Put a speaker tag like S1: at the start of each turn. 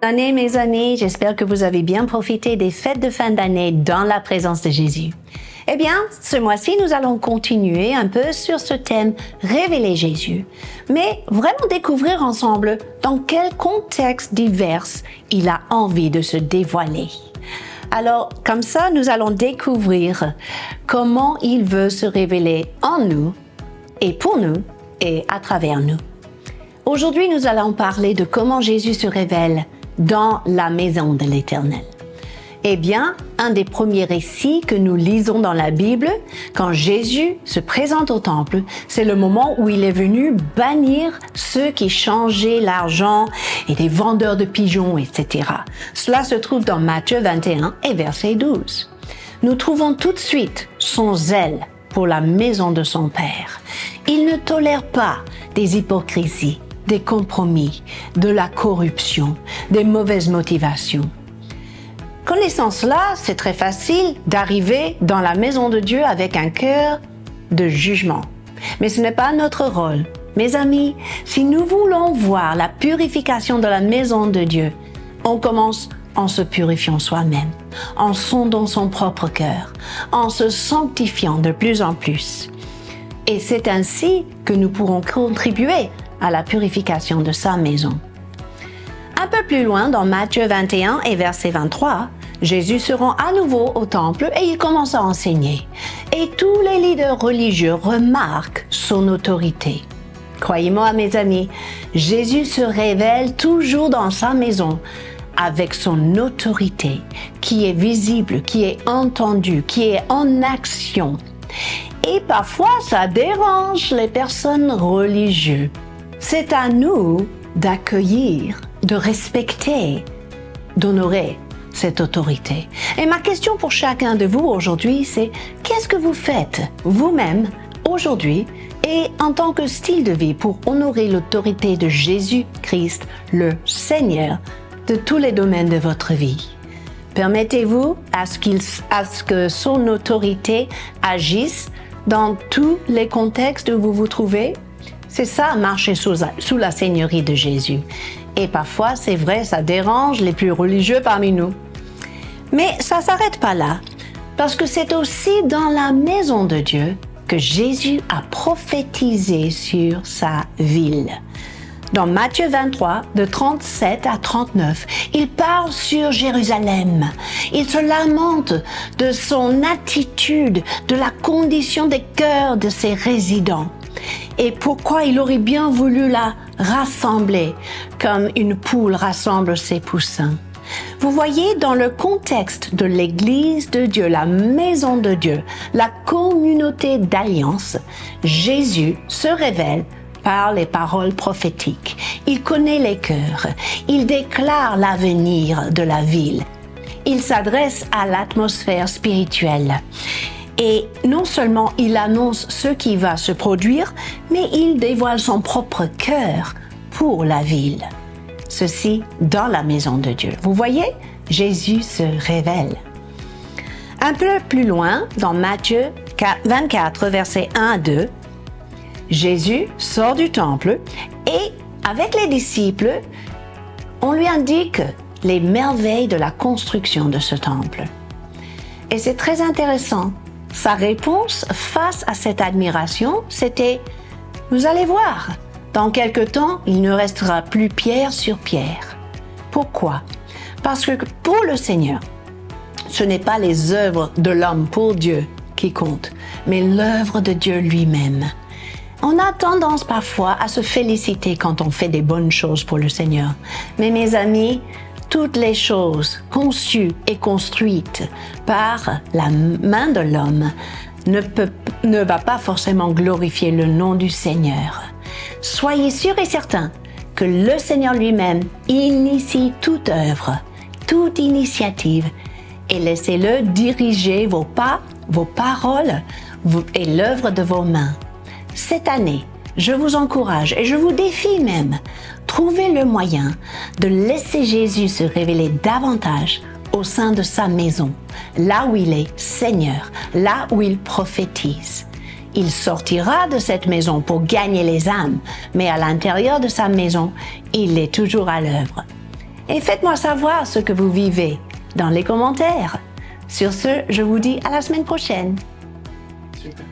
S1: Année, mes amis, j'espère que vous avez bien profité des fêtes de fin d'année dans la présence de Jésus. Eh bien, ce mois-ci, nous allons continuer un peu sur ce thème « Révéler Jésus », mais vraiment découvrir ensemble dans quel contexte divers il a envie de se dévoiler. Alors, comme ça, nous allons découvrir comment il veut se révéler en nous et pour nous et à travers nous. Aujourd'hui, nous allons parler de comment Jésus se révèle dans la maison de l'Éternel. Eh bien, un des premiers récits que nous lisons dans la Bible, quand Jésus se présente au temple, c'est le moment où il est venu bannir ceux qui changeaient l'argent et des vendeurs de pigeons, etc. Cela se trouve dans Matthieu 21 et verset 12. Nous trouvons tout de suite son zèle pour la maison de son Père. Il ne tolère pas des hypocrisies, des compromis, de la corruption, des mauvaises motivations. Connaissant cela, c'est très facile d'arriver dans la maison de Dieu avec un cœur de jugement. Mais ce n'est pas notre rôle. Mes amis, si nous voulons voir la purification de la maison de Dieu, on commence en se purifiant soi-même, en sondant son propre cœur, en se sanctifiant de plus en plus. Et c'est ainsi que nous pourrons contribuer à la purification de sa maison. Un peu plus loin, dans Matthieu 21 et verset 23, Jésus se rend à nouveau au temple et il commence à enseigner. Et tous les leaders religieux remarquent son autorité. Croyez-moi, mes amis, Jésus se révèle toujours dans sa maison avec son autorité qui est visible, qui est entendue, qui est en action. Et parfois, ça dérange les personnes religieuses. C'est à nous d'accueillir, de respecter, d'honorer cette autorité. Et ma question pour chacun de vous aujourd'hui, c'est qu'est-ce que vous faites vous-même aujourd'hui et en tant que style de vie pour honorer l'autorité de Jésus-Christ, le Seigneur, de tous les domaines de votre vie? Permettez-vous à ce que son autorité agisse dans tous les contextes où vous vous trouvez? C'est ça, marcher sous la seigneurie de Jésus. Et parfois, c'est vrai, ça dérange les plus religieux parmi nous. Mais ça ne s'arrête pas là, parce que c'est aussi dans la maison de Dieu que Jésus a prophétisé sur sa ville. Dans Matthieu 23, de 37 à 39, il parle sur Jérusalem. Il se lamente de son attitude, de la condition des cœurs de ses résidents. Et pourquoi il aurait bien voulu la rassembler comme une poule rassemble ses poussins. Vous voyez, dans le contexte de l'Église de Dieu, la maison de Dieu, la communauté d'alliance, Jésus se révèle par les paroles prophétiques. Il connaît les cœurs. Il déclare l'avenir de la ville. Il s'adresse à l'atmosphère spirituelle. Et non seulement il annonce ce qui va se produire, mais il dévoile son propre cœur pour la ville. Ceci dans la maison de Dieu. Vous voyez, Jésus se révèle. Un peu plus loin, dans Matthieu 24, versets 1 à 2, Jésus sort du temple et, avec les disciples, on lui indique les merveilles de la construction de ce temple. Et c'est très intéressant. Sa réponse face à cette admiration, c'était « Vous allez voir, dans quelque temps, il ne restera plus pierre sur pierre. » Pourquoi? Parce que pour le Seigneur, ce n'est pas les œuvres de l'homme pour Dieu qui comptent, mais l'œuvre de Dieu lui-même. On a tendance parfois à se féliciter quand on fait des bonnes choses pour le Seigneur. Mais mes amis, toutes les choses conçues et construites par la main de l'homme ne va pas forcément glorifier le nom du Seigneur. Soyez sûrs et certains que le Seigneur lui-même initie toute œuvre, toute initiative, et laissez-le diriger vos pas, vos paroles et l'œuvre de vos mains. Cette année, je vous encourage et je vous défie même, trouvez le moyen de laisser Jésus se révéler davantage au sein de sa maison, là où il est Seigneur, là où il prophétise. Il sortira de cette maison pour gagner les âmes, mais à l'intérieur de sa maison, il est toujours à l'œuvre. et faites-moi savoir ce que vous vivez dans les commentaires. Sur ce, je vous dis à la semaine prochaine.
S2: Super.